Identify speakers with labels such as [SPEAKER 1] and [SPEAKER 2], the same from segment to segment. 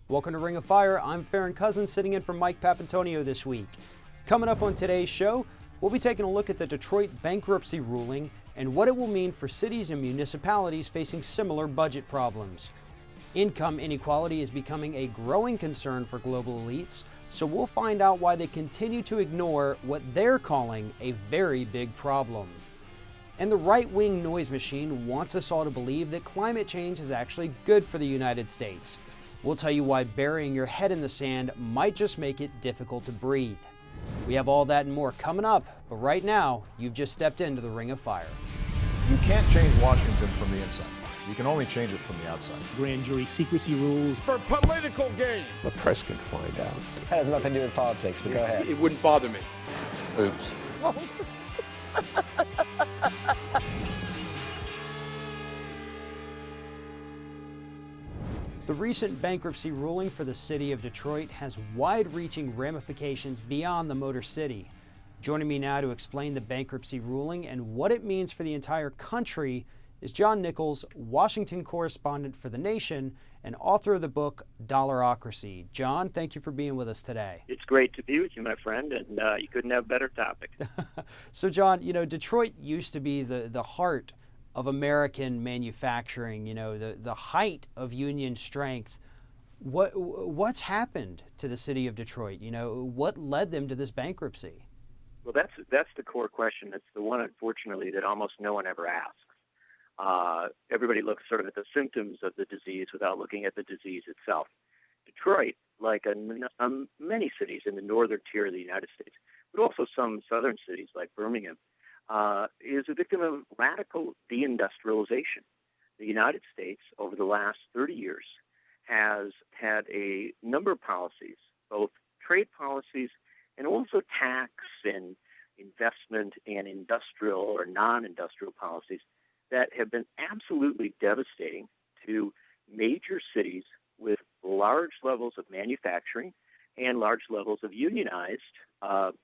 [SPEAKER 1] Welcome to Ring of Fire. I'm Farron Cousins, sitting in for Mike Papantonio this week. Coming up on today's show, we'll be taking a look at the Detroit bankruptcy ruling and what it will mean for cities and municipalities facing similar budget problems. Income inequality is becoming a growing concern for global elites, so we'll find out why they continue to ignore what they're calling a very big problem. And the right-wing noise machine wants us all to believe that climate change is actually good for the United States. We'll tell you why burying your head in the sand might just make it difficult to breathe. We have all that and more coming up, but right now, you've just stepped into the Ring of Fire.
[SPEAKER 2] You can't change Washington from the inside. You can only change it from the outside.
[SPEAKER 3] Grand jury secrecy rules.
[SPEAKER 4] For political gain.
[SPEAKER 5] The press can find out.
[SPEAKER 6] That has nothing to do with politics, but go ahead.
[SPEAKER 4] It wouldn't bother me.
[SPEAKER 5] Oops.
[SPEAKER 1] The recent bankruptcy ruling for the city of Detroit has wide-reaching ramifications beyond the Motor City. Joining me now to explain the bankruptcy ruling and what it means for the entire country is John Nichols, Washington correspondent for The Nation and author of the book Dollarocracy. John, thank you for being with us today.
[SPEAKER 7] It's great to be with you, my friend, and you couldn't have a better topic.
[SPEAKER 1] So, John, Detroit used to be the heart of American manufacturing, the height of union strength. What's happened to the city of Detroit? What led them to this bankruptcy?
[SPEAKER 7] Well, that's the core question. It's the one, unfortunately, that almost no one ever asks. Everybody looks sort of at the symptoms of the disease without looking at the disease itself. Detroit, like many cities in the northern tier of the United States, but also some southern cities like Birmingham, is a victim of radical deindustrialization. The United States, over the last 30 years, has had a number of policies, both trade policies and also tax and investment and industrial or non-industrial policies that have been absolutely devastating to major cities with large levels of manufacturing and large levels of unionized,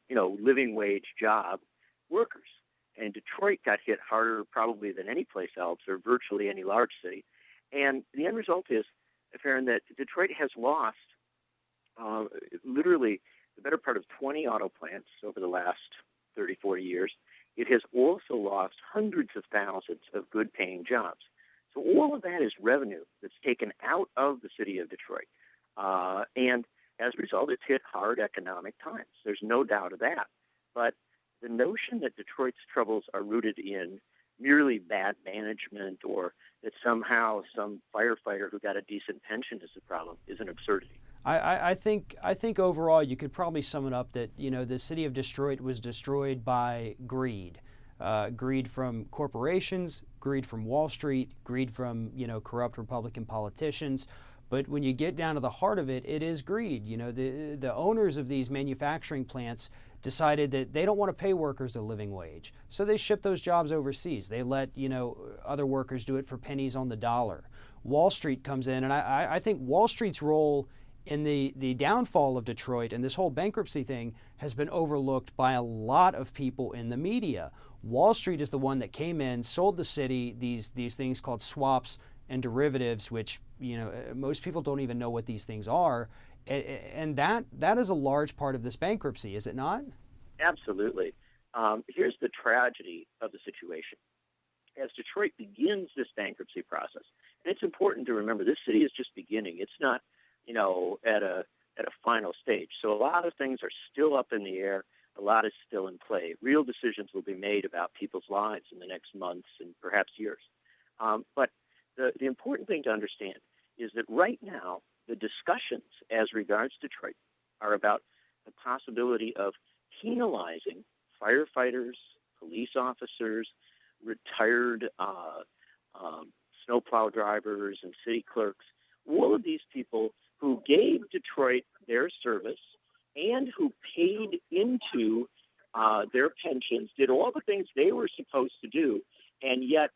[SPEAKER 7] living wage job workers. And Detroit got hit harder probably than any place else or virtually any large city. And the end result is, Farron, that Detroit has lost literally the better part of 20 auto plants over the last 30, 40 years. It has also lost hundreds of thousands of good-paying jobs. So all of that is revenue that's taken out of the city of Detroit. And as a result, it's hit hard economic times. There's no doubt of that. But the notion that Detroit's troubles are rooted in merely bad management or that somehow some firefighter who got a decent pension is the problem is an absurdity.
[SPEAKER 1] I think overall you could probably sum it up that the city of Detroit was destroyed by greed, greed from corporations, greed from Wall Street, greed from corrupt Republican politicians. But when you get down to the heart of it, it is greed. The owners of these manufacturing plants decided that they don't want to pay workers a living wage, so they ship those jobs overseas. They let other workers do it for pennies on the dollar. Wall Street comes in, and I think Wall Street's role in the downfall of Detroit and this whole bankruptcy thing has been overlooked by a lot of people in the media. Wall Street is the one that came in, sold the city these things called swaps and derivatives, which most people don't even know what these things are. And that is a large part of this bankruptcy, is it not?
[SPEAKER 7] Absolutely. Here's the tragedy of the situation. As Detroit begins this bankruptcy process, and it's important to remember this city is just beginning. It's not, at a final stage. So a lot of things are still up in the air. A lot is still in play. Real decisions will be made about people's lives in the next months and perhaps years. But the important thing to understand is that right now, the discussions as regards Detroit are about the possibility of penalizing firefighters, police officers, retired snowplow drivers, and city clerks, all of these people who gave Detroit their service and who paid into their pensions, did all the things they were supposed to do, and yet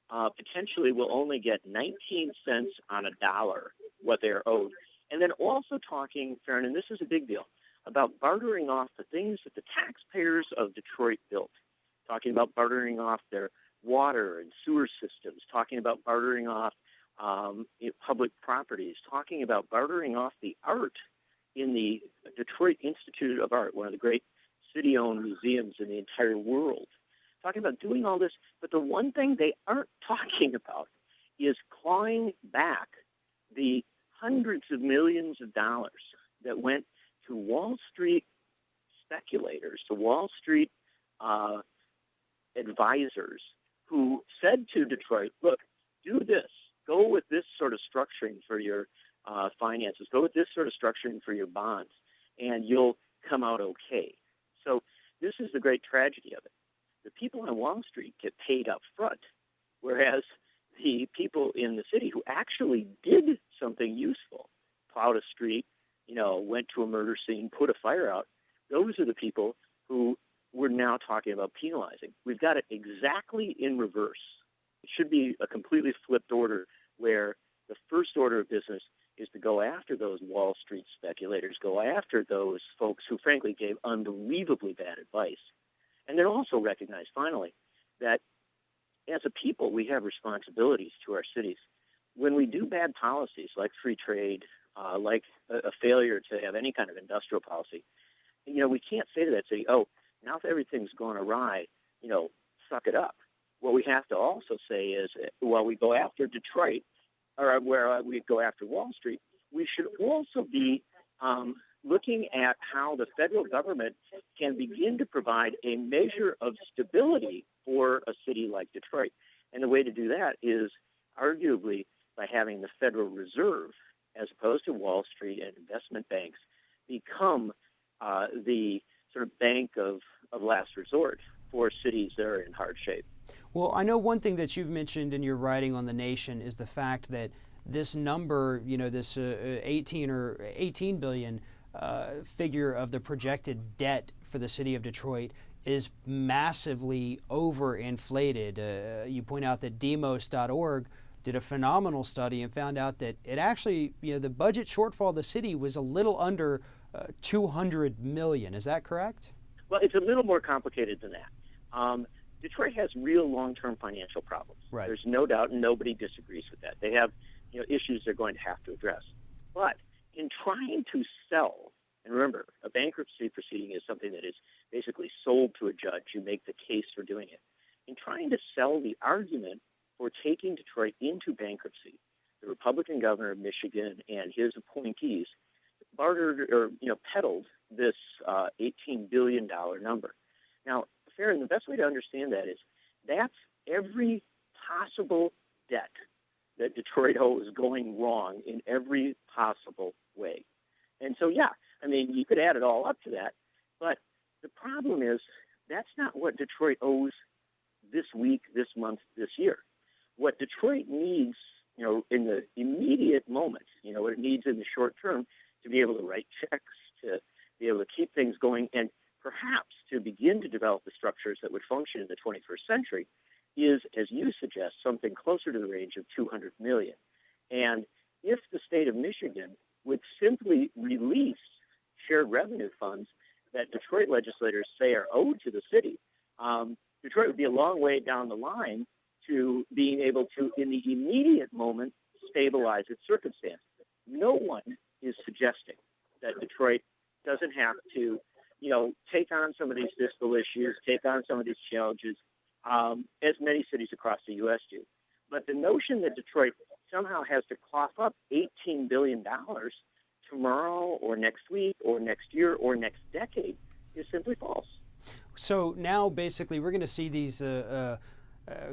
[SPEAKER 7] potentially will only get 19 cents on a dollar what they're owed. And then also talking, Farron, and this is a big deal, about bartering off the things that the taxpayers of Detroit built, talking about bartering off their water and sewer systems, talking about bartering off public properties, talking about bartering off the art in the Detroit Institute of Art, one of the great city-owned museums in the entire world, talking about doing all this. But the one thing they aren't talking about is clawing back the hundreds of millions of dollars that went to Wall Street speculators, to Wall Street advisors who said to Detroit, look, do this. Go with this sort of structuring for your finances. Go with this sort of structuring for your bonds, and you'll come out okay. So this is the great tragedy of it. The people on Wall Street get paid up front, whereas the people in the city who actually did something useful, plowed a street, went to a murder scene, put a fire out, those are the people who we're now talking about penalizing. We've got it exactly in reverse. It should be a completely flipped order where the first order of business is to go after those Wall Street speculators, go after those folks who frankly gave unbelievably bad advice. And then also recognize finally that as a people we have responsibilities to our cities. When we do bad policies like free trade, like a failure to have any kind of industrial policy, we can't say to that city, oh, now if everything's gone awry, suck it up. What we have to also say is, while we go after Detroit, or where we go after Wall Street, we should also be looking at how the federal government can begin to provide a measure of stability for a city like Detroit. And the way to do that is arguably by having the Federal Reserve, as opposed to Wall Street and investment banks, become the sort of bank of last resort for cities that are in hard shape.
[SPEAKER 1] Well, I know one thing that you've mentioned in your writing on The Nation is the fact that this number, this 18 billion figure of the projected debt for the city of Detroit is massively overinflated. You point out that demos.org did a phenomenal study and found out that it actually, the budget shortfall of the city was a little under 200 million. Is that correct?
[SPEAKER 7] Well, it's a little more complicated than that. Detroit has real long-term financial problems.
[SPEAKER 1] Right.
[SPEAKER 7] There's no doubt, and nobody disagrees with that. They have issues they're going to have to address. But in trying to sell, and remember, a bankruptcy proceeding is something that is basically sold to a judge. You make the case for doing it. In trying to sell the argument for taking Detroit into bankruptcy, the Republican governor of Michigan and his appointees bartered or peddled this $18 billion number. Now, Farron, the best way to understand that is that's every possible debt that Detroit owes going wrong in every possible way. And so, you could add it all up to that, but the problem is that's not what Detroit owes this week, this month, this year. What Detroit needs, in the immediate moment, what it needs in the short term to be able to write checks, to be able to keep things going, and perhaps to begin to develop the structures that would function in the 21st century is, as you suggest, something closer to the range of 200 million. And if the state of Michigan would simply release shared revenue funds that Detroit legislators say are owed to the city, Detroit would be a long way down the line to being able to, in the immediate moment, stabilize its circumstances. No one is suggesting that Detroit doesn't have to take on some of these fiscal issues, take on some of these challenges, as many cities across the U.S. do. But the notion that Detroit somehow has to cough up $18 billion tomorrow or next week or next year or next decade is simply false.
[SPEAKER 1] So now basically we're going to see these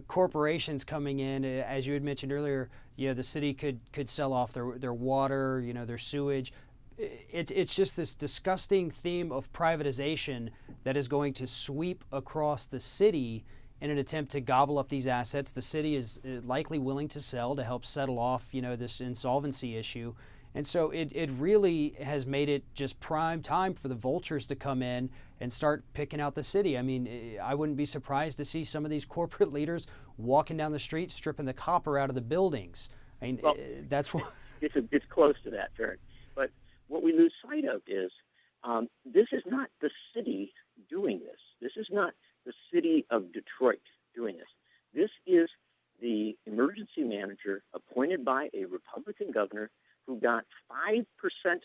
[SPEAKER 1] corporations coming in. As you had mentioned earlier, the city could sell off their water, their sewage. It's just this disgusting theme of privatization that is going to sweep across the city in an attempt to gobble up these assets. The city is likely willing to sell to help settle off, this insolvency issue. And so it really has made it just prime time for the vultures to come in and start picking out the city. I mean, I wouldn't be surprised to see some of these corporate leaders walking down the street, stripping the copper out of the buildings. I mean, that's what...
[SPEAKER 7] It's close to that, Farron. But what we lose sight of is this is not the city doing this. This is not the city of Detroit doing this. This is the emergency manager appointed by Republican governor who got 5%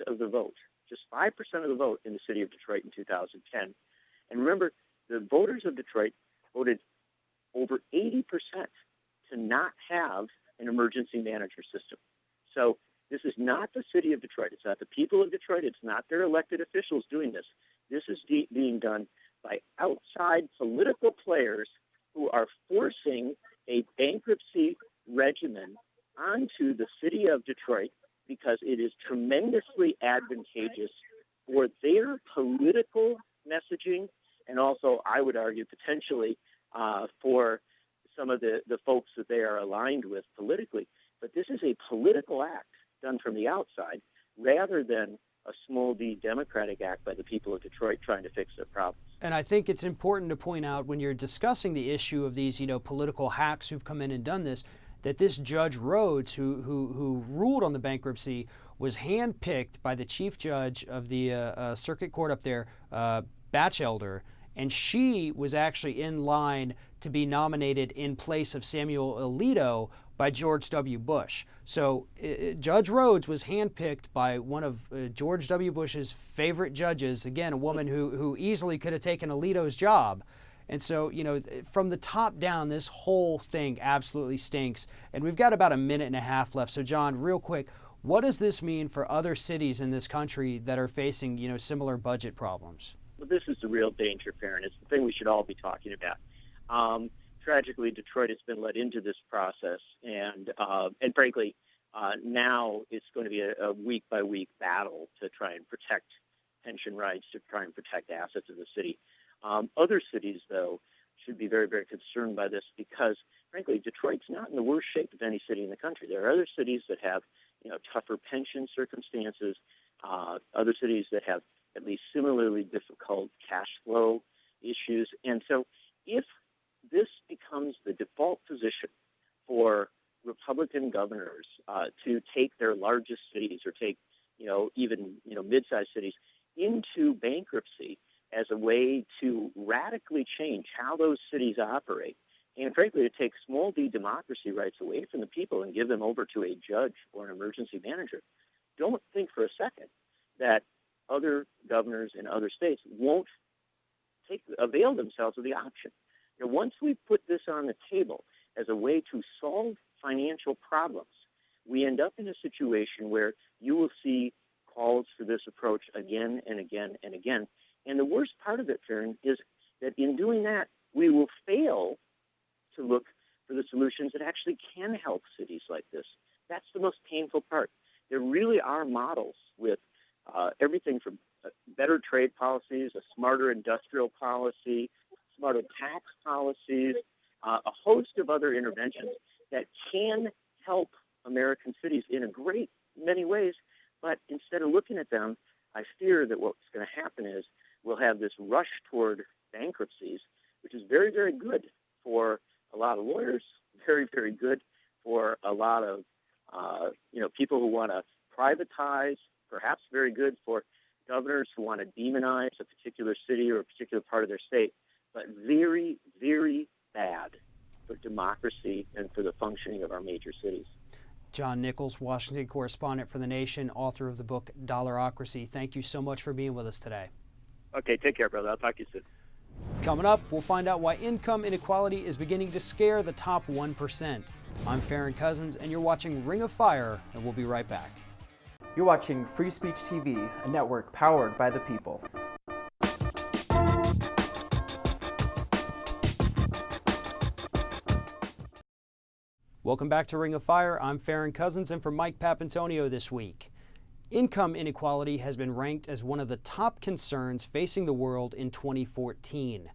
[SPEAKER 7] of the vote, just 5% of the vote in the city of Detroit in 2010. And remember, the voters of Detroit voted over 80% to not have an emergency manager system. So this is not the city of Detroit. It's not the people of Detroit. It's not their elected officials doing this. This is being done by outside political players who are forcing a bankruptcy regimen onto the city of Detroit because it is tremendously advantageous for their political messaging and also, I would argue, potentially for some of the folks that they are aligned with politically. But this is a political act done from the outside rather than a small d democratic act by the people of Detroit trying to fix their problems.
[SPEAKER 1] And I think it's important to point out when you're discussing the issue of these, political hacks who've come in and done this, that this Judge Rhodes, who ruled on the bankruptcy, was handpicked by the chief judge of the circuit court up there, Batchelder, and she was actually in line to be nominated in place of Samuel Alito by George W. Bush. So Judge Rhodes was handpicked by one of George W. Bush's favorite judges, again, a woman who easily could have taken Alito's job. And so, from the top down, this whole thing absolutely stinks. And we've got about a minute and a half left. So, John, real quick, what does this mean for other cities in this country that are facing, similar budget problems?
[SPEAKER 7] Well, this is the real danger, Farron. It's the thing we should all be talking about. Tragically, Detroit has been led into this process, and frankly, now it's going to be a week-by-week battle to try and protect pension rights, to try and protect assets of the city. Other cities, though, should be very, very concerned by this because, frankly, Detroit's not in the worst shape of any city in the country. There are other cities that have, tougher pension circumstances, other cities that have at least similarly difficult cash flow issues. And so if this becomes the default position for Republican governors to take their largest cities or take, even, mid-sized cities into bankruptcy as a way to radically change how those cities operate, and frankly, to take small d democracy rights away from the people and give them over to a judge or an emergency manager, don't think for a second that other governors in other states won't avail themselves of the option. Once we put this on the table as a way to solve financial problems, we end up in a situation where you will see calls for this approach again and again and again. And the worst part of it, Farron, is that in doing that, we will fail to look for the solutions that actually can help cities like this. That's the most painful part. There really are models with everything from better trade policies, a smarter industrial policy, smarter tax policies, a host of other interventions that can help American cities in a great many ways. But instead of looking at them, I fear that what's going to happen is we'll have this rush toward bankruptcies, which is very, very good for a lot of lawyers, very, very good for a lot of people who want to privatize, perhaps very good for governors who want to demonize a particular city or a particular part of their state, but very, very bad for democracy and for the functioning of our major cities.
[SPEAKER 1] John Nichols, Washington correspondent for The Nation, author of the book Dollarocracy. Thank you so much for being with us today.
[SPEAKER 7] Okay, take care, brother. I'll talk to you soon.
[SPEAKER 1] Coming up, we'll find out why income inequality is beginning to scare the top 1%. I'm Farron Cousins, and you're watching Ring of Fire, and we'll be right back.
[SPEAKER 8] You're watching Free Speech TV, a network powered by the people.
[SPEAKER 1] Welcome back to Ring of Fire. I'm Farron Cousins, and for Mike Papantonio this week. Income inequality has been ranked as one of the top concerns facing the world in 2014.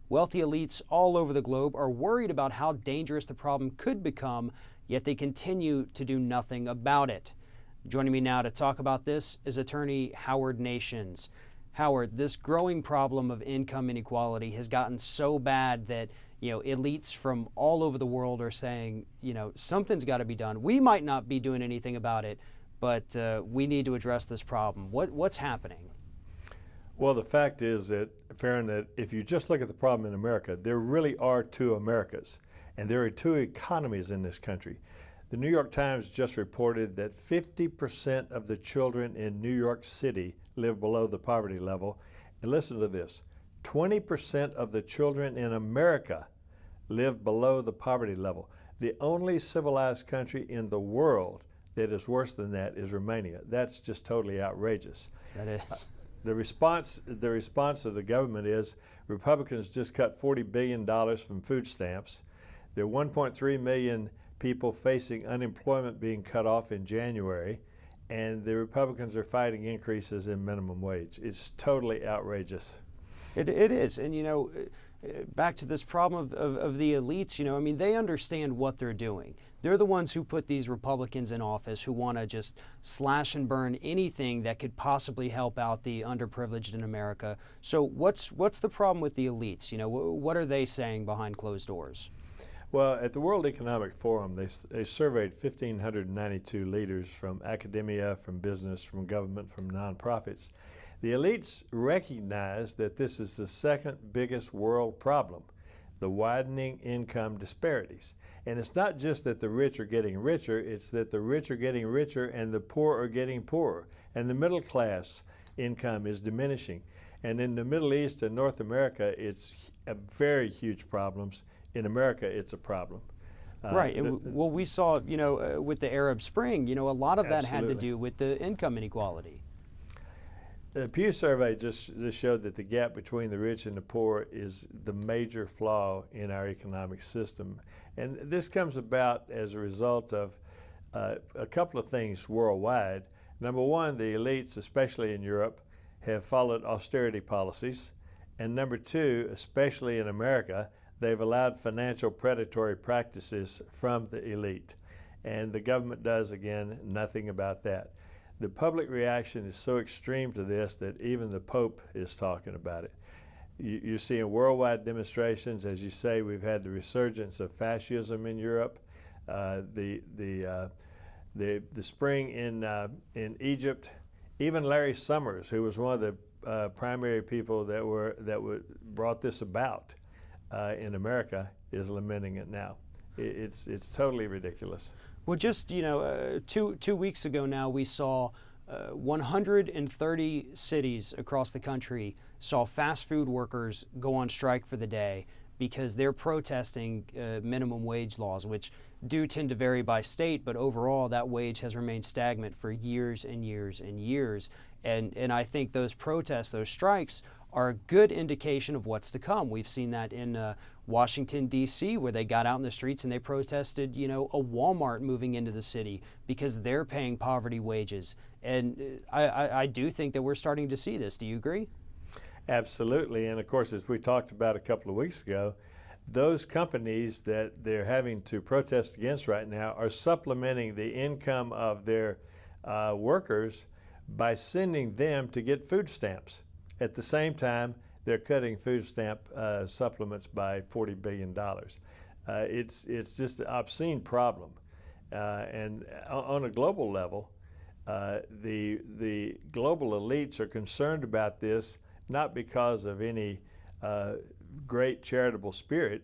[SPEAKER 1] Wealthy elites all over the globe are worried about how dangerous the problem could become, yet they continue to do nothing about it. Joining me now to talk about this is attorney Howard Nations. Howard, this growing problem of income inequality has gotten so bad that elites from all over the world are saying, something's got to be done. We might not be doing anything about it, but we need to address this problem. What's happening?
[SPEAKER 9] Well, the fact is that, Farron, that if you just look at the problem in America, there really are two Americas, and there are two economies in this country. The New York Times just reported that 50% of the children in New York City live below the poverty level. And listen to this, 20% of the children in America live below the poverty level. The only civilized country in the world that is worse than that is Romania. That's just totally outrageous.
[SPEAKER 1] That is.
[SPEAKER 9] The response of the government is Republicans just cut $40 billion from food stamps. There are 1.3 million people facing unemployment being cut off in January, and the Republicans are fighting increases in minimum wage. It's totally outrageous.
[SPEAKER 1] It is, and you know, back to this problem of the elites, you know, I mean, they understand what they're doing. They're the ones who put these Republicans in office who want to just slash and burn anything that could possibly help out the underprivileged in America. So what's the problem with the elites? You know, what are they saying behind closed doors?
[SPEAKER 9] Well, at the World Economic Forum, they surveyed 1,592 leaders from academia, from business, from government, from nonprofits. The elites recognize that this is the second biggest world problem, the widening income disparities. And it's not just that the rich are getting richer, it's that the rich are getting richer and the poor are getting poorer. And the middle class income is diminishing. And in the Middle East and North America, it's a very huge problems. In America, it's a problem.
[SPEAKER 1] Right. Well, we saw, you know, with the Arab Spring, you know, a lot of that had to do with the income inequality.
[SPEAKER 9] The Pew survey just showed that the gap between the rich and the poor is the major flaw in our economic system. And this comes about as a result of a couple of things worldwide. Number one, the elites, especially in Europe, have followed austerity policies. And number two, especially in America, they've allowed financial predatory practices from the elite. And the government does, again, nothing about that. The public reaction is so extreme to this that even the Pope is talking about it. You're seeing worldwide demonstrations. As you say, we've had the resurgence of fascism in Europe. The spring in Egypt. Even Larry Summers, who was one of the primary people that brought this about in America, is lamenting it now. It's totally ridiculous.
[SPEAKER 1] Well, just, you know, 2 weeks ago now, we saw 130 cities across the country saw fast food workers go on strike for the day because they're protesting minimum wage laws, which do tend to vary by state, but overall that wage has remained stagnant for years and years and years. And I think those protests, those strikes, are a good indication of what's to come. We've seen that in Washington, D.C., where they got out in the streets and they protested, you know, a Walmart moving into the city because they're paying poverty wages. And I do think that we're starting to see this. Do you agree?
[SPEAKER 9] Absolutely. And of course, as we talked about a couple of weeks ago, those companies that they're having to protest against right now are supplementing the income of their workers by sending them to get food stamps. At the same time, they're cutting food stamp supplements by $40 billion. It's just an obscene problem. And on a global level, the global elites are concerned about this not because of any great charitable spirit.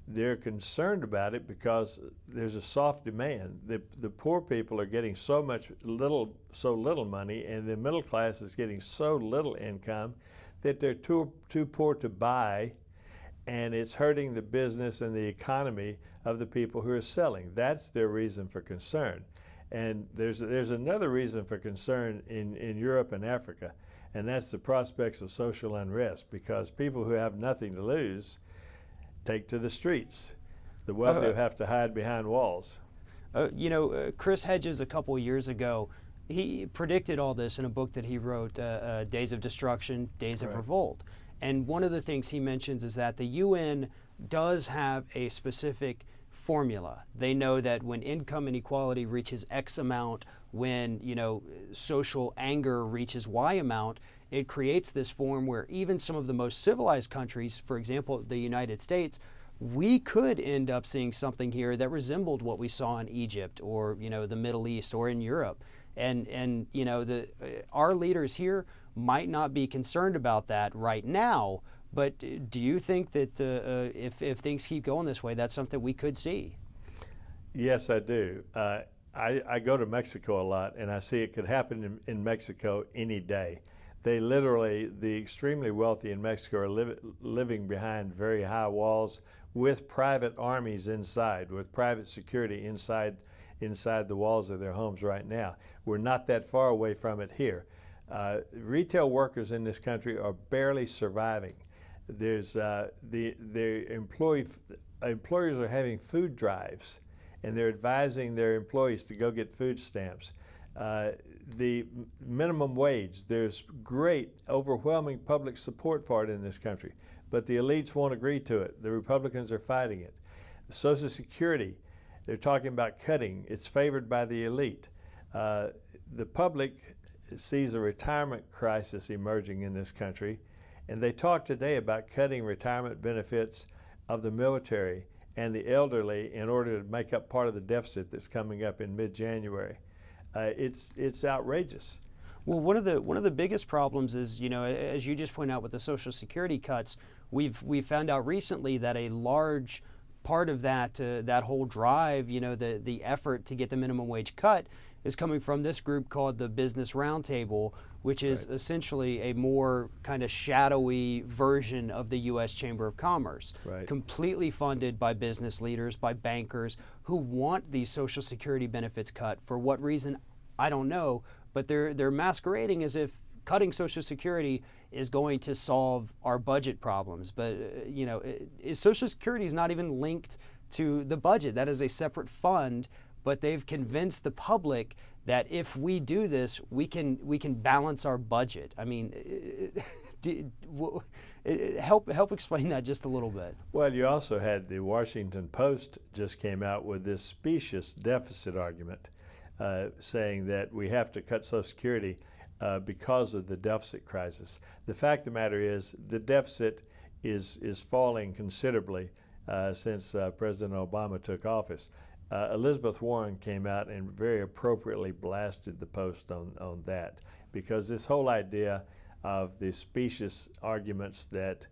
[SPEAKER 9] They're concerned about it because there's a soft demand. The poor people are getting so little money, and the middle class is getting so little income that they're too poor to buy, and it's hurting the business and the economy of the people who are selling. That's their reason for concern. And there's another reason for concern in Europe and Africa, and that's the prospects of social unrest, because people who have nothing to lose take to the streets. The wealthy have to hide behind walls.
[SPEAKER 1] You know, Chris Hedges a couple years ago, he predicted all this in a book that he wrote, Days of Destruction, Days of Revolt. And one of the things he mentions is that the UN does have a specific formula. They know that when income inequality reaches X amount, when, you know, social anger reaches Y amount, it creates this form where even some of the most civilized countries, for example, the United States, we could end up seeing something here that resembled what we saw in Egypt or, you know, the Middle East or in Europe. And you know, our leaders here might not be concerned about that right now, but do you think that if things keep going this way, that's something we could see?
[SPEAKER 9] Yes, I do. I go to Mexico a lot, and I see it could happen in Mexico any day. They literally, the extremely wealthy in Mexico are living behind very high walls with private armies inside, with private security inside the walls of their homes right now. We're not that far away from it here. Retail workers in this country are barely surviving. There's employers are having food drives, and they're advising their employees to go get food stamps. The minimum wage, there's great, overwhelming public support for it in this country, but the elites won't agree to it. The Republicans are fighting it. The Social Security, they're talking about cutting. It's favored by the elite. The public sees a retirement crisis emerging in this country, and they talk today about cutting retirement benefits of the military and the elderly in order to make up part of the deficit that's coming up in mid-January. It's outrageous.
[SPEAKER 1] Well, one of the biggest problems is, as you just pointed out with the Social Security cuts, we've found out recently that a large part of that whole drive, the effort to get the minimum wage cut, is coming from this group called the Business Roundtable, which is essentially a more kind of shadowy version of the U.S. Chamber of Commerce, completely funded by business leaders, by bankers who want these Social Security benefits cut. For what reason, I don't know, but they're masquerading as if cutting Social Security is going to solve our budget problems. But Social Security is not even linked to the budget. That is a separate fund. But they've convinced the public that if we do this, we can balance our budget. I mean, help explain that just a little bit.
[SPEAKER 9] Well, you also had the Washington Post just came out with this specious deficit argument, saying that we have to cut Social Security because of the deficit crisis. The fact of the matter is the deficit is falling considerably since President Obama took office. Elizabeth Warren came out and very appropriately blasted the Post on that, because this whole idea of the specious arguments that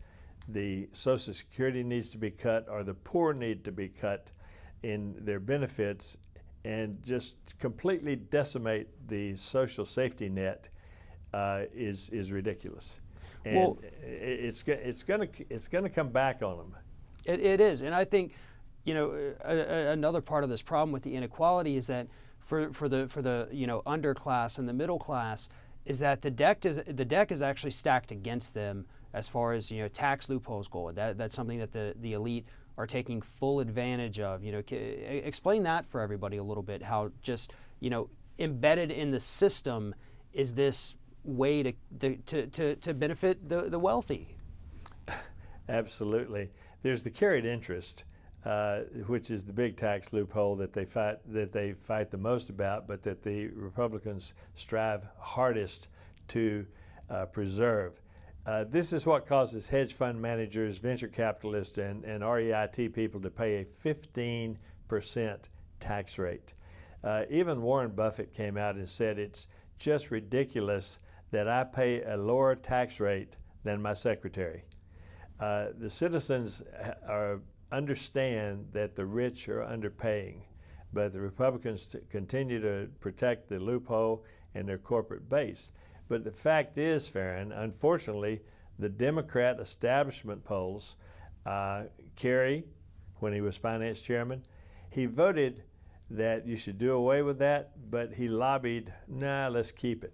[SPEAKER 9] the Social Security needs to be cut or the poor need to be cut in their benefits and just completely decimate the social safety net is ridiculous. And it's going to come back on them.
[SPEAKER 1] It is, and I think another part of this problem with the inequality is that for the underclass and the middle class is that the deck is actually stacked against them as far as tax loopholes go. That's something that the elite are taking full advantage of. Explain that for everybody a little bit. How just embedded in the system is this way to benefit the wealthy.
[SPEAKER 9] Absolutely. There's the carried interest, which is the big tax loophole that they fight the most about, but that the Republicans strive hardest to preserve. This is what causes hedge fund managers, venture capitalists, and REIT people to pay a 15% tax rate. Even Warren Buffett came out and said it's just ridiculous that I pay a lower tax rate than my secretary. The citizens understand that the rich are underpaying, but the Republicans continue to protect the loophole and their corporate base. But the fact is, Farron, unfortunately, the Democrat establishment polls, Kerry, when he was finance chairman, he voted that you should do away with that, but he lobbied, let's keep it.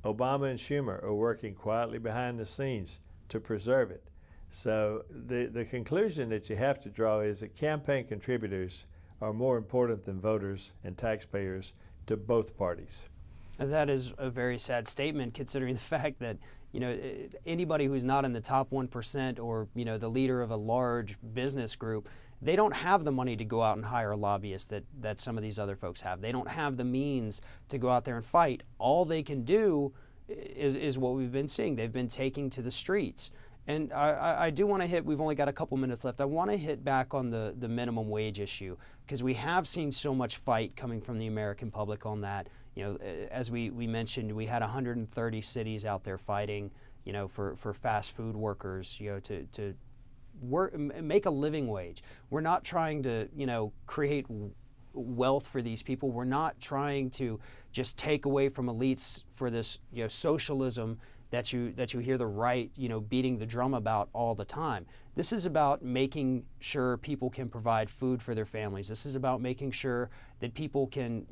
[SPEAKER 9] Obama and Schumer are working quietly behind the scenes to preserve it. So the conclusion that you have to draw is that campaign contributors are more important than voters and taxpayers to both parties.
[SPEAKER 1] That is a very sad statement, considering the fact that anybody who's not in the top 1% or the leader of a large business group, they don't have the money to go out and hire lobbyists that some of these other folks have. They don't have the means to go out there and fight. All they can do is what we've been seeing. They've been taking to the streets. And I do want to hit, we've only got a couple minutes left, I want to hit back on the minimum wage issue, because we have seen so much fight coming from the American public on that. As we mentioned, we had 130 cities out there fighting, for fast food workers, to work, make a living wage. We're not trying to, create wealth for these people. We're not trying to just take away from elites for this, socialism that you hear the right, beating the drum about all the time. This is about making sure people can provide food for their families. This is about making sure that people can,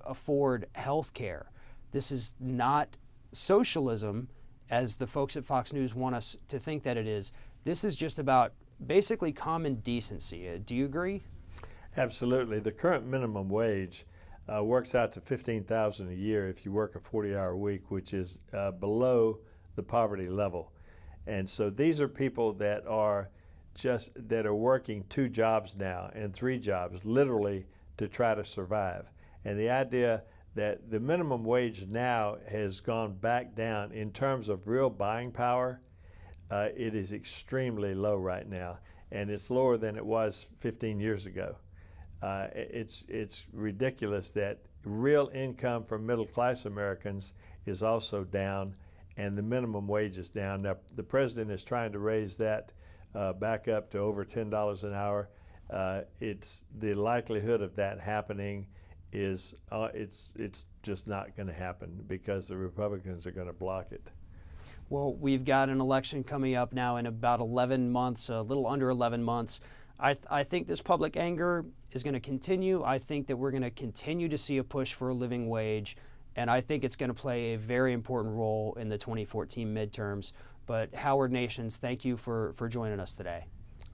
[SPEAKER 1] afford health care. This is not socialism, as the folks at Fox News want us to think that it is. This is just about basically common decency. Do you agree?
[SPEAKER 9] Absolutely. The current minimum wage works out to $15,000 a year if you work a 40-hour week, which is below the poverty level. And so these are people that are working 2 jobs now and 3 jobs, literally, to try to survive. And the idea that the minimum wage now has gone back down in terms of real buying power, it is extremely low right now, and it's lower than it was 15 years ago. It's ridiculous that real income for middle-class Americans is also down, and the minimum wage is down. Now, the president is trying to raise that back up to over $10 an hour. It's the likelihood of that happening is it's just not going to happen because the Republicans are going to block it.
[SPEAKER 1] Well, we've got an election coming up now in about 11 months, a little under 11 months. I think this public anger is going to continue. I think that we're going to continue to see a push for a living wage, and I think it's going to play a very important role in the 2014 midterms. But Howard Nations, thank you for joining us today.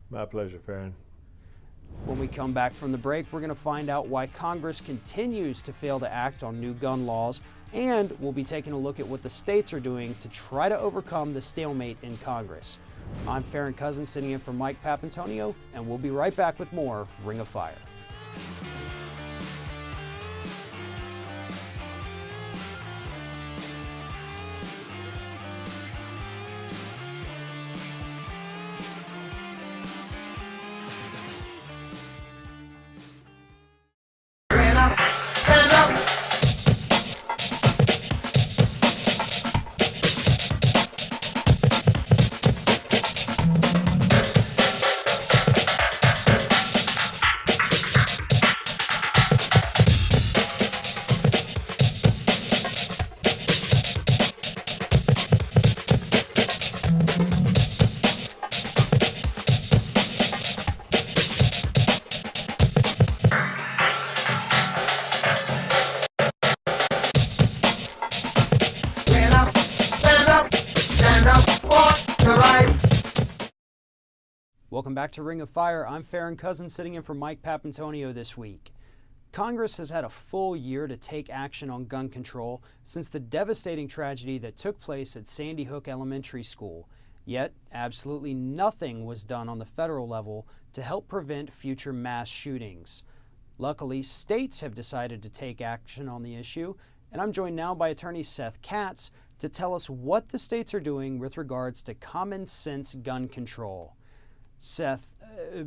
[SPEAKER 9] My pleasure, Farron.
[SPEAKER 1] When we come back from the break, we're going to find out why Congress continues to fail to act on new gun laws, and we'll be taking a look at what the states are doing to try to overcome the stalemate in Congress. I'm Farron Cousins, sitting in for Mike Papantonio, and we'll be right back with more Ring of Fire. Welcome back to Ring of Fire. I'm Farron Cousins, sitting in for Mike Papantonio this week. Congress has had a full year to take action on gun control since the devastating tragedy that took place at Sandy Hook Elementary School. Yet, absolutely nothing was done on the federal level to help prevent future mass shootings. Luckily, states have decided to take action on the issue, and I'm joined now by attorney Seth Katz to tell us what the states are doing with regards to common sense gun control. Seth,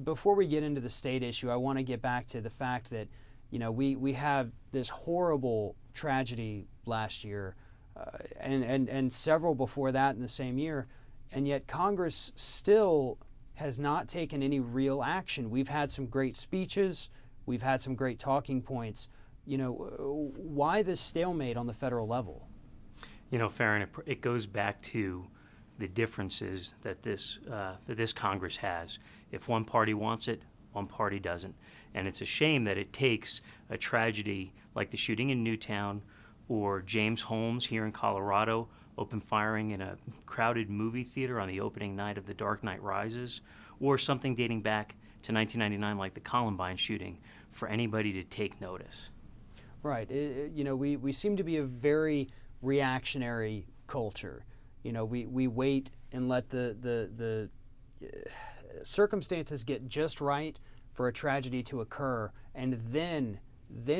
[SPEAKER 1] before we get into the state issue, I want to get back to the fact that, we have this horrible tragedy last year and several before that in the same year, and yet Congress still has not taken any real action. We've had some great speeches, we've had some great talking points. Why this stalemate on the federal level?
[SPEAKER 10] Farron, it goes back to the differences that this Congress has. If one party wants it, one party doesn't. And it's a shame that it takes a tragedy like the shooting in Newtown or James Holmes here in Colorado open firing in a crowded movie theater on the opening night of The Dark Knight Rises, or something dating back to 1999 like the Columbine shooting, for anybody to take notice.
[SPEAKER 1] Right. We seem to be a very reactionary culture. We wait and let the circumstances get just right for a tragedy to occur, and then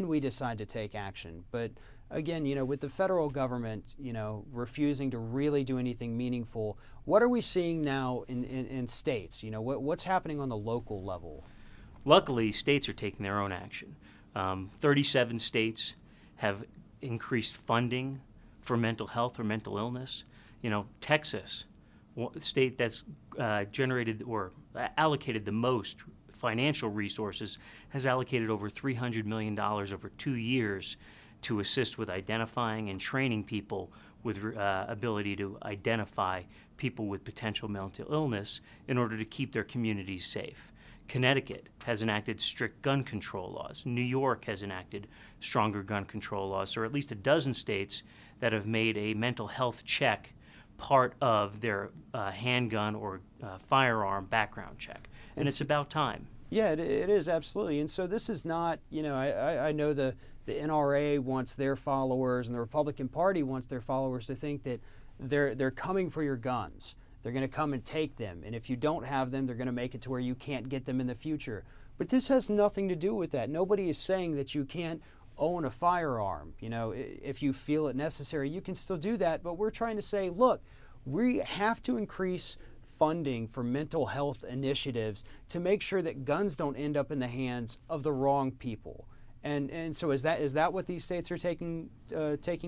[SPEAKER 1] we decide to take action. But again, with the federal government, refusing to really do anything meaningful, what are we seeing now in states? What's happening on the local level?
[SPEAKER 10] Luckily, states are taking their own action. 37 states have increased funding for mental health or mental illness. Texas, state that's generated or allocated the most financial resources, has allocated over $300 million over 2 years to assist with identifying and training people with ability to identify people with potential mental illness in order to keep their communities safe. Connecticut has enacted strict gun control laws. New York has enacted stronger gun control laws, or at least a dozen states that have made a mental health check part of their handgun or firearm background check. And it's about time.
[SPEAKER 1] Yeah, it is, absolutely. And so this is not, I know the NRA wants their followers and the Republican Party wants their followers to think that they're coming for your guns. They're going to come and take them. And if you don't have them, they're going to make it to where you can't get them in the future. But this has nothing to do with that. Nobody is saying that you can't own a firearm. If you feel it necessary, you can still do that. But we're trying to say, look, we have to increase funding for mental health initiatives to make sure that guns don't end up in the hands of the wrong people. And so is that what these states are taking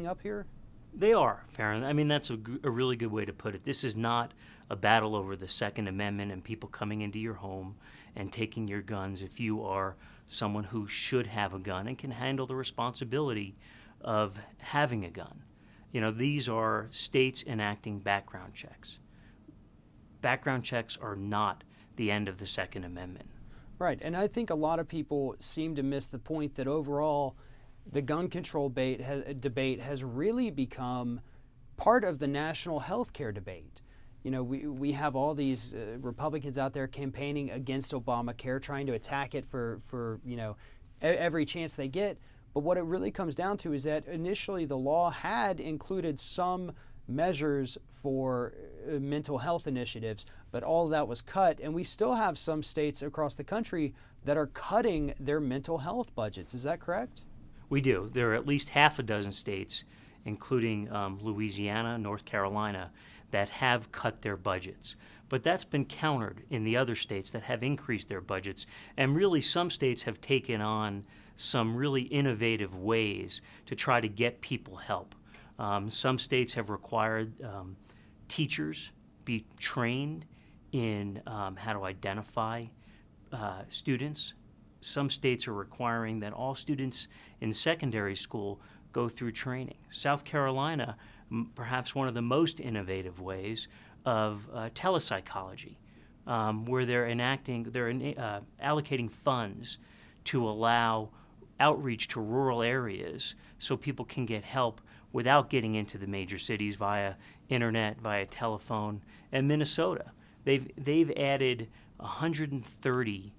[SPEAKER 1] up here?
[SPEAKER 10] They are, Farron. I mean, that's a really good way to put it. This is not a battle over the Second Amendment and people coming into your home and taking your guns if you are someone who should have a gun and can handle the responsibility of having a gun. These are states enacting background checks. Background checks are not the end of the Second Amendment.
[SPEAKER 1] Right, and I think a lot of people seem to miss the point that overall the gun control debate has really become part of the national health care debate. We have all these Republicans out there campaigning against Obamacare, trying to attack it for every chance they get. But what it really comes down to is that initially the law had included some measures for mental health initiatives, but all of that was cut, and we still have some states across the country that are cutting their mental health budgets. Is that correct?
[SPEAKER 10] We do. There are at least half a dozen states, including Louisiana, North Carolina, that have cut their budgets. But that's been countered in the other states that have increased their budgets. And really, some states have taken on some really innovative ways to try to get people help. Some states have required teachers be trained in how to identify students. Some states are requiring that all students in secondary school go through training. South Carolina, perhaps one of the most innovative ways of telepsychology, where they're allocating funds to allow outreach to rural areas so people can get help without getting into the major cities via internet, via telephone. And Minnesota, they've added 130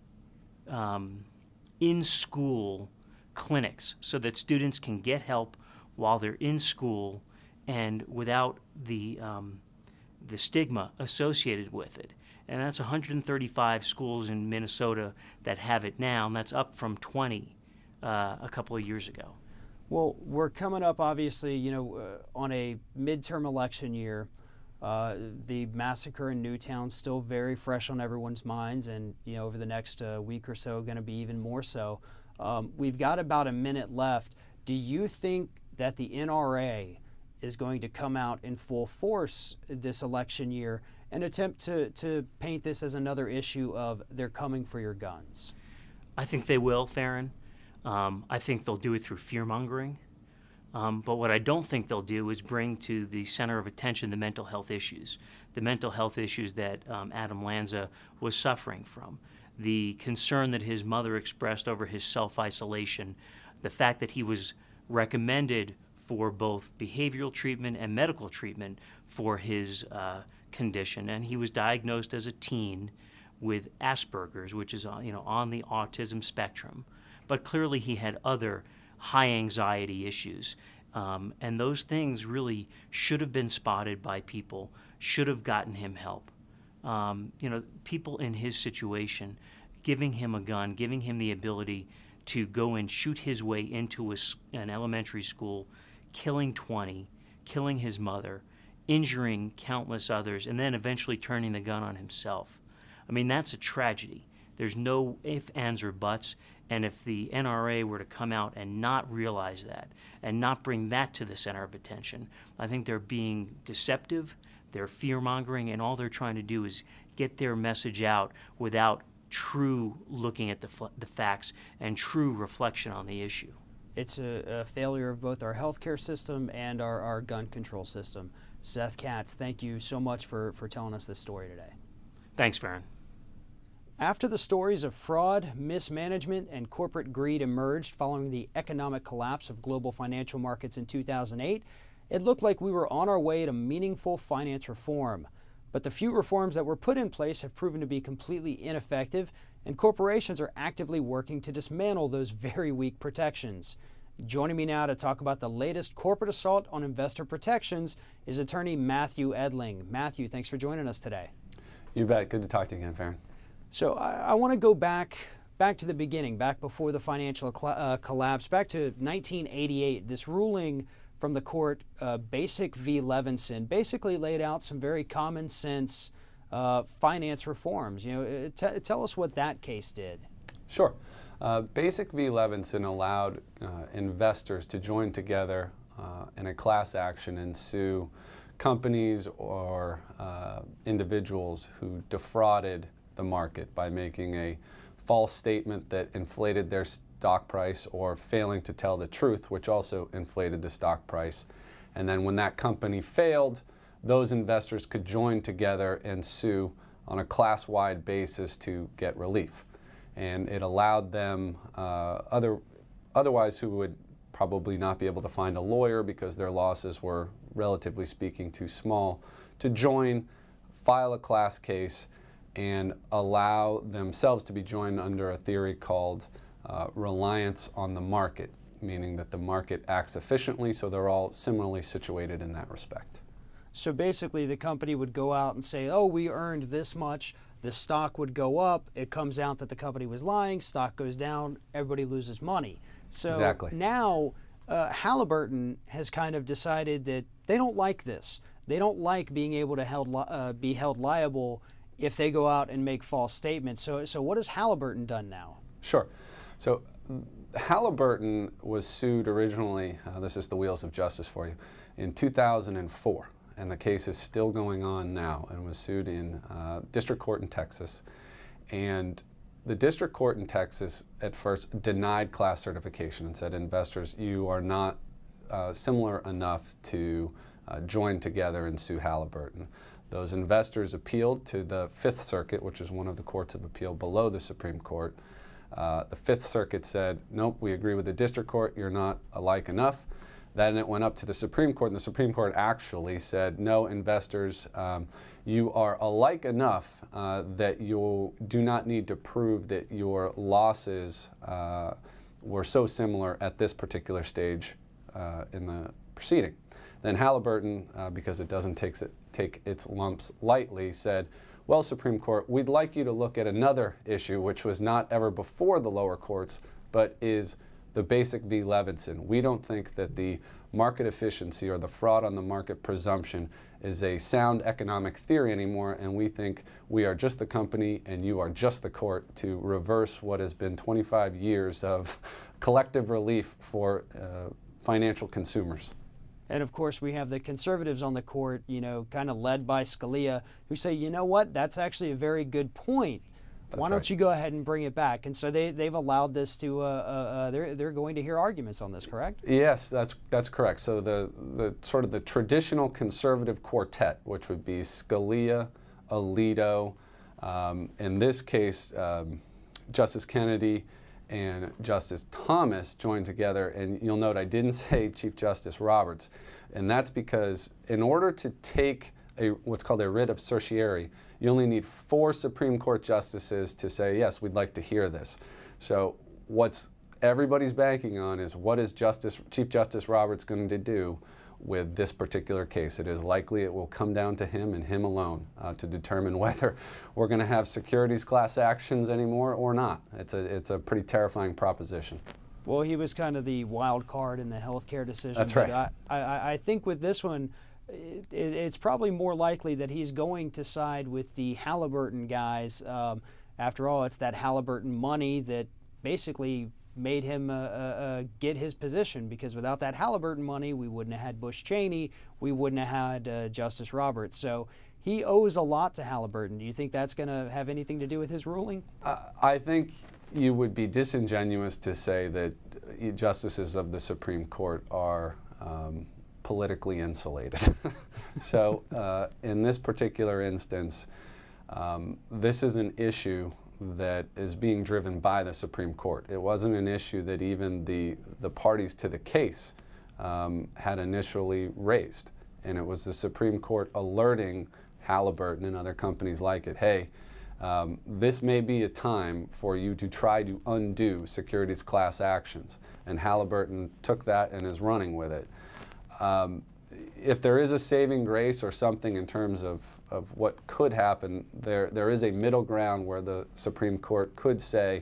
[SPEAKER 10] in-school clinics so that students can get help while they're in school and without the stigma associated with it. And that's 135 schools in Minnesota that have it now, and that's up from 20 a couple of years ago.
[SPEAKER 1] Well, we're coming up, obviously, on a midterm election year. The massacre in Newtown still very fresh on everyone's minds, and over the next week or so, going to be even more so. We've got about a minute left. Do you think that the NRA is going to come out in full force this election year and attempt to paint this as another issue of they're coming for your guns?
[SPEAKER 10] I think they will, Farron. I think they'll do it through fear-mongering. But what I don't think they'll do is bring to the center of attention the mental health issues that Adam Lanza was suffering from, the concern that his mother expressed over his self-isolation, the fact that he was recommended for both behavioral treatment and medical treatment for his condition, and he was diagnosed as a teen with Asperger's, which is on the autism spectrum. But clearly he had other high anxiety issues. And those things really should have been spotted by people, should have gotten him help. People in his situation, giving him a gun, giving him the ability to go and shoot his way into an elementary school, killing 20, killing his mother, injuring countless others, and then eventually turning the gun on himself. I mean, that's a tragedy. There's no ifs, ands, or buts. And if the NRA were to come out and not realize that and not bring that to the center of attention, I think they're being deceptive, they're fear-mongering, and all they're trying to do is get their message out without true looking at the facts and true reflection on the issue.
[SPEAKER 1] It's a failure of both our healthcare system and our gun control system. Seth Katz, thank you so much for telling us this story today.
[SPEAKER 10] Thanks, Farron.
[SPEAKER 1] After the stories of fraud, mismanagement, and corporate greed emerged following the economic collapse of global financial markets in 2008, it looked like we were on our way to meaningful finance reform. But the few reforms that were put in place have proven to be completely ineffective, and corporations are actively working to dismantle those very weak protections. Joining me now to talk about the latest corporate assault on investor protections is attorney Matthew Edling. Matthew, thanks for joining us today.
[SPEAKER 11] You bet. Good to talk to you again, Farron.
[SPEAKER 1] So I want to go back to the beginning, back before the financial collapse, back to 1988. This ruling from the court, Basic v. Levinson, basically laid out some very common sense finance reforms. Tell us what that case did.
[SPEAKER 11] Sure. Basic v. Levinson allowed investors to join together in a class action and sue companies or individuals who defrauded the market by making a false statement that inflated their stock price or failing to tell the truth, which also inflated the stock price. And then when that company failed, those investors could join together and sue on a class-wide basis to get relief. And it allowed them, otherwise who would probably not be able to find a lawyer because their losses were, relatively speaking, too small, to join, file a class case, and allow themselves to be joined under a theory called reliance on the market, meaning that the market acts efficiently, so they're all similarly situated in that respect.
[SPEAKER 1] So basically the company would go out and say, oh, we earned this much, the stock would go up, it comes out that the company was lying, stock goes down, everybody loses money. So
[SPEAKER 11] exactly.
[SPEAKER 1] Now Halliburton has kind of decided that they don't like this. They don't like being able to be held liable if they go out and make false statements. So what has Halliburton done now?
[SPEAKER 11] Sure. So Halliburton was sued originally, this is the wheels of justice for you, in 2004. And the case is still going on now and was sued in district court in Texas. And the district court in Texas at first denied class certification and said, investors, you are not similar enough to join together and sue Halliburton. Those investors appealed to the Fifth Circuit, which is one of the courts of appeal below the Supreme Court. The Fifth Circuit said, nope, we agree with the district court, you're not alike enough. Then it went up to the Supreme Court, and the Supreme Court actually said, no, investors, you are alike enough that you do not need to prove that your losses were so similar at this particular stage in the proceeding. Then Halliburton, because it doesn't take its lumps lightly, said, well, Supreme Court, we'd like you to look at another issue, which was not ever before the lower courts, but is the Basic v. Levinson. We don't think that the market efficiency or the fraud on the market presumption is a sound economic theory anymore, and we think we are just the company and you are just the court to reverse what has been 25 years of collective relief for financial consumers.
[SPEAKER 1] And of course, we have the conservatives on the court, kind of led by Scalia, who say, you know what, that's actually a very good point. Why don't you go ahead and bring it back? And so they've allowed this to, they're going to hear arguments on this, correct?
[SPEAKER 11] Yes, that's correct. So the sort of the traditional conservative quartet, which would be Scalia, Alito, in this case, Justice Kennedy and Justice Thomas joined together, and you'll note I didn't say Chief Justice Roberts, and that's because in order to take what's called a writ of certiorari, you only need 4 Supreme Court justices to say, yes, we'd like to hear this. So what's everybody's banking on is what is Chief Justice Roberts going to do with this particular case. It is likely it will come down to him and him alone to determine whether we're going to have securities class actions anymore or not. It's a pretty terrifying proposition.
[SPEAKER 1] Well, he was kind of the wild card in the healthcare decision.
[SPEAKER 11] That's right.
[SPEAKER 1] But I think with this one, it's probably more likely that he's going to side with the Halliburton guys. After all, it's that Halliburton money that basically made him get his position, because without that Halliburton money, we wouldn't have had Bush Cheney, we wouldn't have had Justice Roberts. So he owes a lot to Halliburton. Do you think that's going to have anything to do with his ruling?
[SPEAKER 11] I think you would be disingenuous to say that justices of the Supreme Court are politically insulated. So in this particular instance, this is an issue that is being driven by the Supreme Court. It wasn't an issue that even the parties to the case had initially raised. And it was the Supreme Court alerting Halliburton and other companies like it, hey, this may be a time for you to try to undo securities class actions. And Halliburton took that and is running with it. If there is a saving grace or something in terms of what could happen, there is a middle ground where the Supreme Court could say,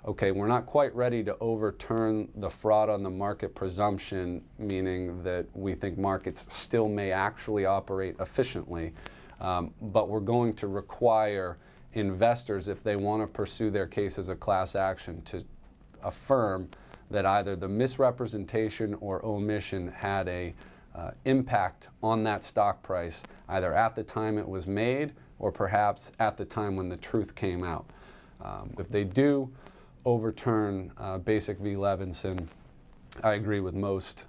[SPEAKER 11] okay, we're not quite ready to overturn the fraud on the market presumption, meaning that we think markets still may actually operate efficiently, but we're going to require investors, if they want to pursue their case as a class action, to affirm that either the misrepresentation or omission had a impact on that stock price, either at the time it was made or perhaps at the time when the truth came out. If they do overturn Basic v. Levinson, I agree with most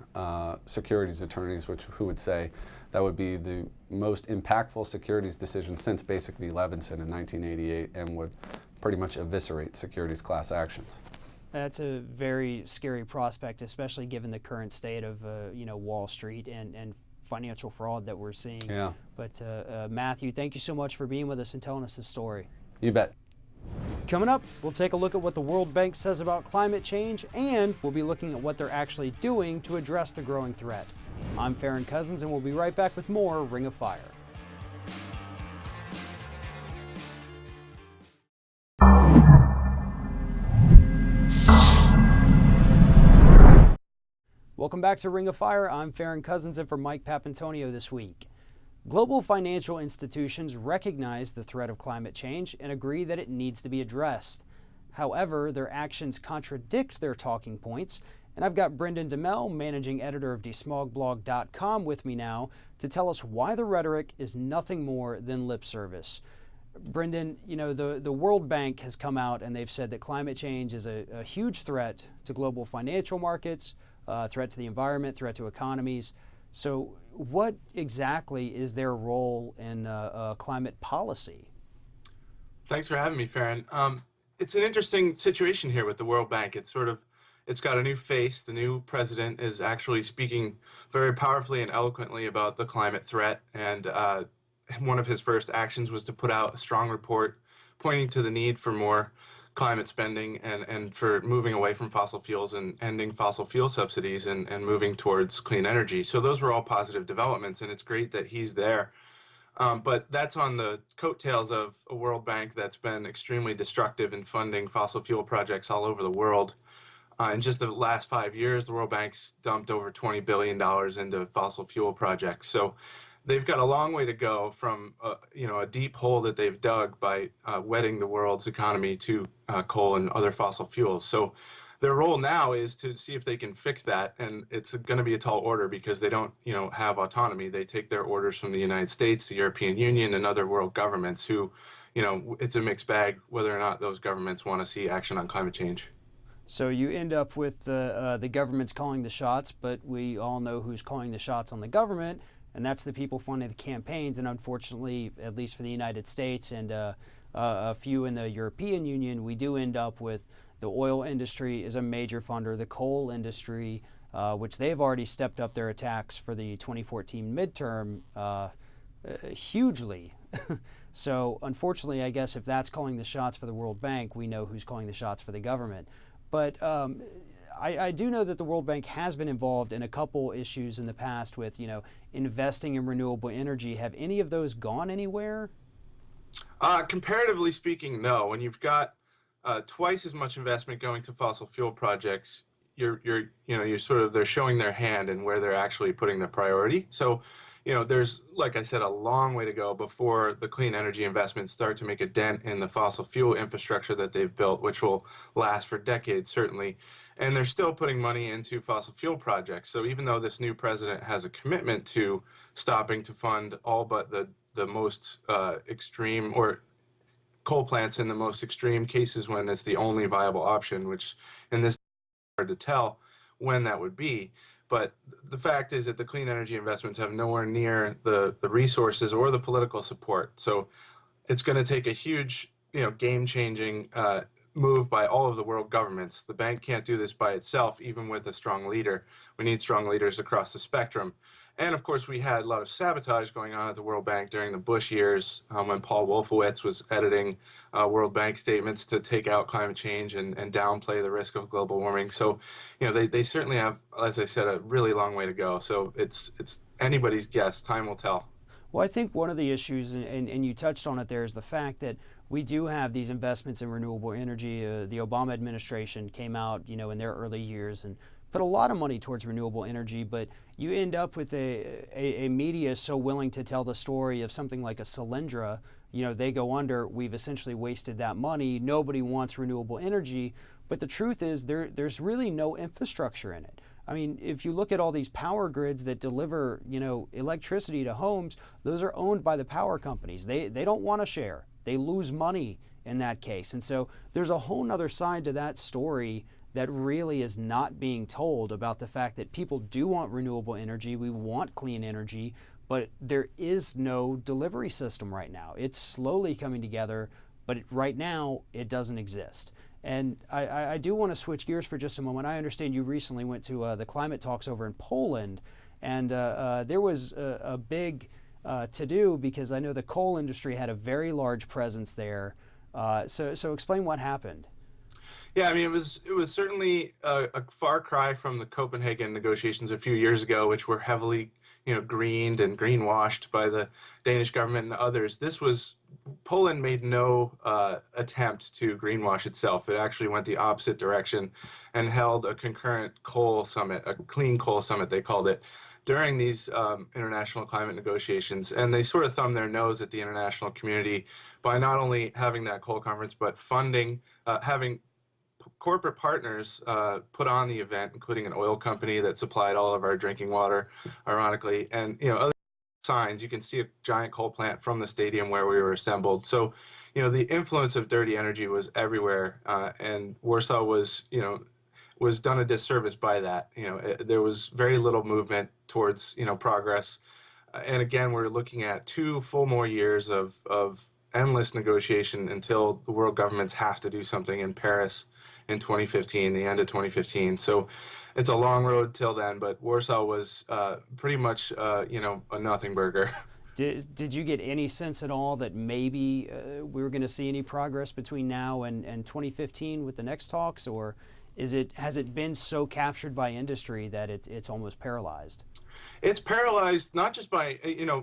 [SPEAKER 11] securities attorneys who would say that would be the most impactful securities decision since Basic v. Levinson in 1988 and would pretty much eviscerate securities class actions.
[SPEAKER 1] That's a very scary prospect, especially given the current state of Wall Street and financial fraud that we're seeing.
[SPEAKER 11] Yeah.
[SPEAKER 1] But Matthew, thank you so much for being with us and telling us this story.
[SPEAKER 11] You bet.
[SPEAKER 1] Coming up, we'll take a look at what the World Bank says about climate change, and we'll be looking at what they're actually doing to address the growing threat. I'm Farron Cousins, and we'll be right back with more Ring of Fire. Welcome back to Ring of Fire. I'm Farron Cousins, and for Mike Papantonio this week. Global financial institutions recognize the threat of climate change and agree that it needs to be addressed. However, their actions contradict their talking points, and I've got Brendan DeMelle, managing editor of desmogblog.com, with me now to tell us why the rhetoric is nothing more than lip service. Brendan, the World Bank has come out and they've said that climate change is a huge threat to global financial markets, threat to the environment, threat to economies. So what exactly is their role in climate policy?
[SPEAKER 12] Thanks for having me, Farron. It's an interesting situation here with the World Bank. It's got a new face. The new president is actually speaking very powerfully and eloquently about the climate threat. And one of his first actions was to put out a strong report pointing to the need for more climate spending and for moving away from fossil fuels and ending fossil fuel subsidies and moving towards clean energy. So those were all positive developments, and it's great that he's there. But that's on the coattails of a World Bank that's been extremely destructive in funding fossil fuel projects all over the world. In just the last 5 years, the World Bank's dumped over $20 billion into fossil fuel projects. So they've got a long way to go from a deep hole that they've dug by wetting the world's economy to coal and other fossil fuels. So their role now is to see if they can fix that, and it's going to be a tall order because they don't have autonomy. They take their orders from the United States, the European Union, and other world governments who, it's a mixed bag whether or not those governments want to see action on climate change.
[SPEAKER 1] So you end up with the government's calling the shots, but we all know who's calling the shots on the government, and that's the people funding the campaigns. And unfortunately, at least for the United States and a few in the European Union, we do end up with the oil industry is a major funder, the coal industry, which they've already stepped up their attacks for the 2014 midterm hugely. So unfortunately, I guess if that's calling the shots for the World Bank, we know who's calling the shots for the government. But I do know that the World Bank has been involved in a couple issues in the past with, investing in renewable energy. Have any of those gone anywhere?
[SPEAKER 12] Comparatively speaking, no. When you've got twice as much investment going to fossil fuel projects, they're showing their hand and where they're actually putting the priority. So there's, like I said, a long way to go before the clean energy investments start to make a dent in the fossil fuel infrastructure that they've built, which will last for decades, certainly. And they're still putting money into fossil fuel projects. So even though this new president has a commitment to stopping to fund all but the most extreme, or coal plants in the most extreme cases when it's the only viable option, which in this hard to tell when that would be. But the fact is that the clean energy investments have nowhere near the resources or the political support. So it's going to take a huge, game-changing move by all of the world governments. The bank can't do this by itself, even with a strong leader. We need strong leaders across the spectrum. And of course, we had a lot of sabotage going on at the World Bank during the Bush years when Paul Wolfowitz was editing World Bank statements to take out climate change and downplay the risk of global warming. So, they certainly have, as I said, a really long way to go. So it's anybody's guess. Time will tell.
[SPEAKER 1] Well, I think one of the issues, and you touched on it there, is the fact that we do have these investments in renewable energy. The Obama administration came out, in their early years and put a lot of money towards renewable energy, but you end up with a media so willing to tell the story of something like a Solyndra. They go under, we've essentially wasted that money, nobody wants renewable energy, but the truth is there's really no infrastructure in it. I mean, if you look at all these power grids that deliver, electricity to homes, those are owned by the power companies. They don't want to share. They lose money in that case. And so there's a whole nother side to that story that really is not being told about the fact that people do want renewable energy. We want clean energy, but there is no delivery system right now. It's slowly coming together, but right now it doesn't exist. And I do want to switch gears for just a moment. I understand you recently went to the climate talks over in Poland, and there was a big to-do because I know the coal industry had a very large presence there. So explain what happened.
[SPEAKER 12] Yeah, I mean, it was certainly a far cry from the Copenhagen negotiations a few years ago, which were heavily, greened and greenwashed by the Danish government and others. Poland made no attempt to greenwash itself. It actually went the opposite direction and held a concurrent coal summit, a clean coal summit, they called it, during these international climate negotiations. And they sort of thumbed their nose at the international community by not only having that coal conference, but funding, having corporate partners put on the event, including an oil company that supplied all of our drinking water, ironically, and other signs. You can see a giant coal plant from the stadium where we were assembled. So, the influence of dirty energy was everywhere, and Warsaw was done a disservice by that. There was very little movement towards progress, and again, we're looking at 2 full more years of endless negotiation until the world governments have to do something in Paris in 2015, the end of 2015. So it's a long road till then, but Warsaw was pretty much, a nothing burger.
[SPEAKER 1] Did you get any sense at all that maybe we were going to see any progress between now and 2015 with the next talks, or has it been so captured by industry that it's almost paralyzed?
[SPEAKER 12] It's paralyzed not just by,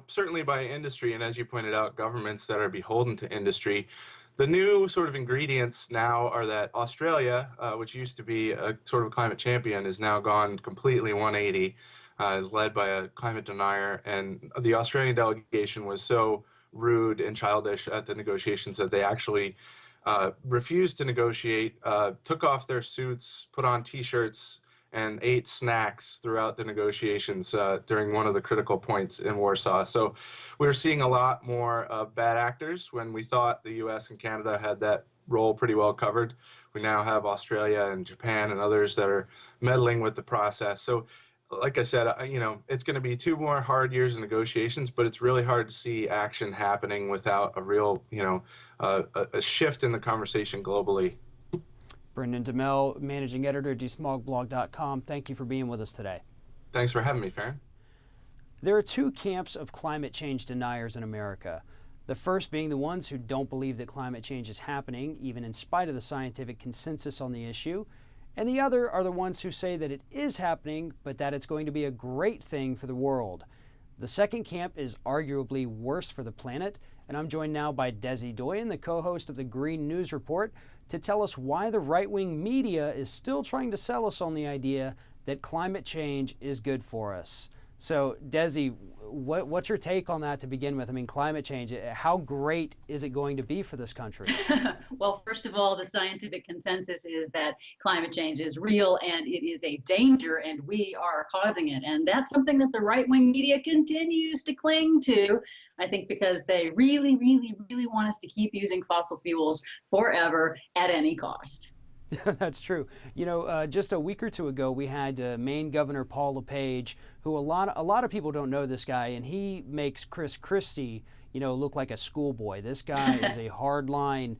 [SPEAKER 12] certainly by industry, and as you pointed out, governments that are beholden to industry. The new sort of ingredients now are that Australia, which used to be a sort of climate champion, is now gone completely 180, is led by a climate denier, and the Australian delegation was so rude and childish at the negotiations that they actually refused to negotiate, took off their suits, put on T-shirts, and ate snacks throughout the negotiations during one of the critical points in Warsaw. So we're seeing a lot more bad actors when we thought the US and Canada had that role pretty well covered. We now have Australia and Japan and others that are meddling with the process. So like I said, it's going to be 2 more hard years of negotiations, but it's really hard to see action happening without a real, a shift in the conversation globally.
[SPEAKER 1] Brendan DeMelle, managing editor at desmogblog.com. Thank you for being with us today.
[SPEAKER 12] Thanks for having me, Farron.
[SPEAKER 1] There are 2 camps of climate change deniers in America. The first being the ones who don't believe that climate change is happening, even in spite of the scientific consensus on the issue. And the other are the ones who say that it is happening, but that it's going to be a great thing for the world. The second camp is arguably worse for the planet, and I'm joined now by Desi Doyen, the co-host of the Green News Report, to tell us why the right-wing media is still trying to sell us on the idea that climate change is good for us. So, Desi, what's your take on that to begin with? I mean, climate change, how great is it going to be for this country?
[SPEAKER 13] Well, first of all, the scientific consensus is that climate change is real and it is a danger and we are causing it. And that's something that the right-wing media continues to cling to, I think because they really, really, really want us to keep using fossil fuels forever at any cost.
[SPEAKER 1] That's true. You know, just a week or two ago, we had Maine Governor Paul LePage, who a lot of people don't know this guy, and he makes Chris Christie, you know, look like a schoolboy. This guy is a hardline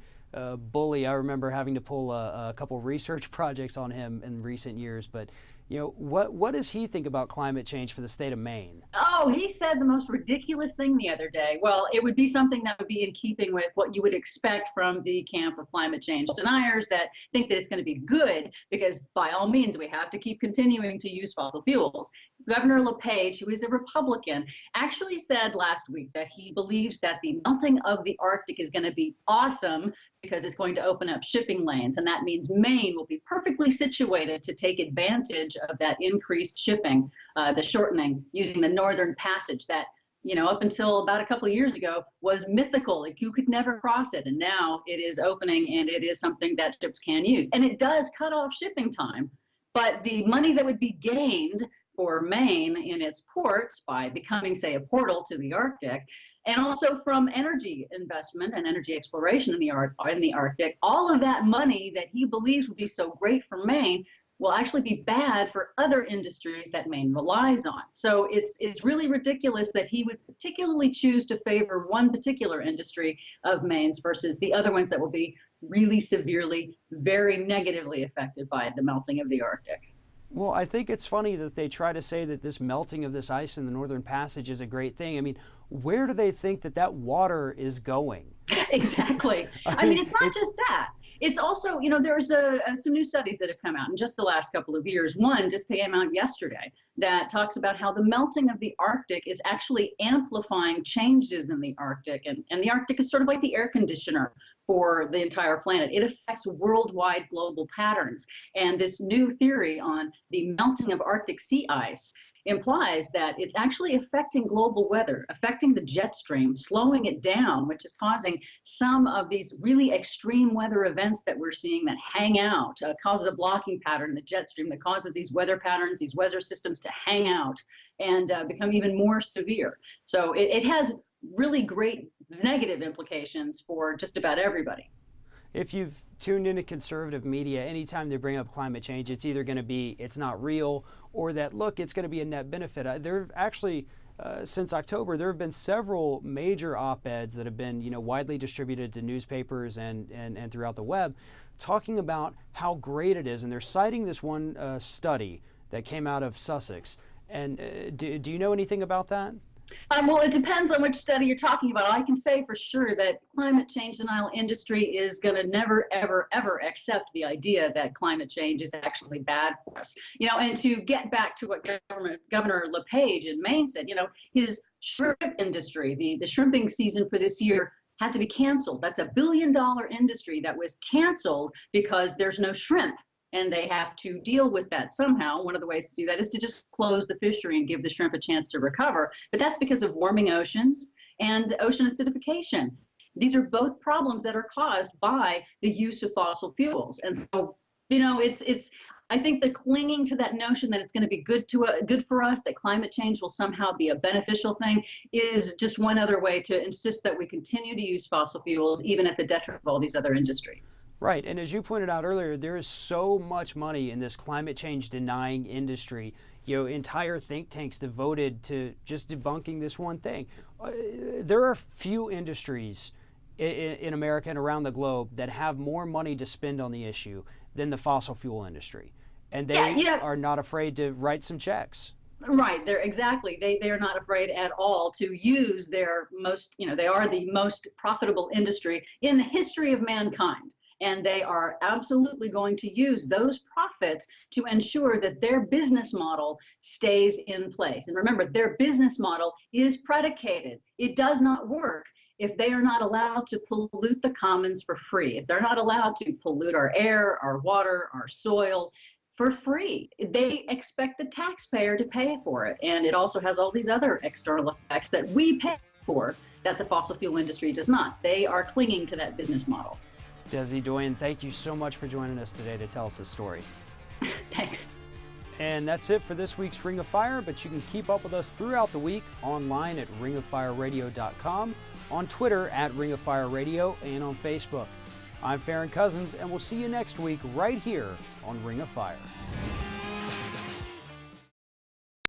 [SPEAKER 1] bully. I remember having to pull a couple research projects on him in recent years. But, you know, what does he think about climate change for the state of Maine?
[SPEAKER 13] Oh, he said the most ridiculous thing the other day. Well, it would be something that would be in keeping with what you would expect from the camp of climate change deniers that think that it's going to be good because by all means we have to keep continuing to use fossil fuels. Governor LePage, who is a Republican, actually said last week that he believes that the melting of the Arctic is going to be awesome because it's going to open up shipping lanes. And that means Maine will be perfectly situated to take advantage of that increased shipping, the shortening using the Northern Passage that, you know, up until about a couple of years ago was mythical. Like you could never cross it. And now it is opening and it is something that ships can use. And it does cut off shipping time. But the money that would be gained for Maine in its ports by becoming, say, a portal to the Arctic, and also from energy investment and energy exploration in the Arctic, all of that money that he believes would be so great for Maine will actually be bad for other industries that Maine relies on. So it's really ridiculous that he would particularly choose to favor one particular industry of Maine's versus the other ones that will be really severely, very negatively affected by the melting of the Arctic.
[SPEAKER 1] Well, I think it's funny that they try to say that this melting of this ice in the Northern Passage is a great thing. I mean, where do they think that water is going?
[SPEAKER 13] Exactly. I mean, it's not just that. It's also, you know, there's some new studies that have come out in just the last couple of years. One just came out yesterday that talks about how the melting of the Arctic is actually amplifying changes in the Arctic. And the Arctic is sort of like the air conditioner for the entire planet. It affects worldwide global patterns. And this new theory on the melting of Arctic sea ice implies that it's actually affecting global weather, affecting the jet stream, slowing it down, which is causing some of these really extreme weather events that we're seeing that hang out, causes a blocking pattern in the jet stream that causes these weather patterns, these weather systems to hang out and become even more severe. So it has really great negative implications for just about everybody.
[SPEAKER 1] If you've tuned into conservative media, anytime they bring up climate change, it's either going to be it's not real or that, look, it's going to be a net benefit. There have actually, since October, there have been several major op-eds that have been, you know, widely distributed to newspapers and throughout the web talking about how great it is. And they're citing this one study that came out of Sussex. And do you know anything about that?
[SPEAKER 13] Well, it depends on which study you're talking about. I can say for sure that climate change denial industry is going to never, ever, ever accept the idea that climate change is actually bad for us. You know, and to get back to what Governor LePage in Maine said, you know, his shrimp industry, the shrimping season for this year had to be canceled. That's $1 billion industry that was canceled because there's no shrimp. And they have to deal with that somehow. One of the ways to do that is to just close the fishery and give the shrimp a chance to recover. But that's because of warming oceans and ocean acidification. These are both problems that are caused by the use of fossil fuels. And so, you know, I think the clinging to that notion that it's going to be good for us, that climate change will somehow be a beneficial thing, is just one other way to insist that we continue to use fossil fuels, even at the detriment of all these other industries.
[SPEAKER 1] Right, and as you pointed out earlier, there is so much money in this climate change denying industry. You know, entire think tanks devoted to just debunking this one thing. There are few industries in America and around the globe that have more money to spend on the issue than the fossil fuel industry. And they are not afraid to write some checks.
[SPEAKER 13] Right, they are not afraid at all to use their most, you know, they are the most profitable industry in the history of mankind. And they are absolutely going to use those profits to ensure that their business model stays in place. And remember, their business model is predicated. It does not work if they are not allowed to pollute the commons for free, if they're not allowed to pollute our air, our water, our soil for free. They expect the taxpayer to pay for it. And it also has all these other external effects that we pay for that the fossil fuel industry does not. They are clinging to that business model.
[SPEAKER 1] Desi Doyen, thank you so much for joining us today to tell us this story.
[SPEAKER 13] Thanks.
[SPEAKER 1] And that's it for this week's Ring of Fire, but you can keep up with us throughout the week online at ringoffireradio.com, on Twitter at Ring of Fire Radio, and on Facebook. I'm Farron Cousins, and we'll see you next week right here on Ring of Fire.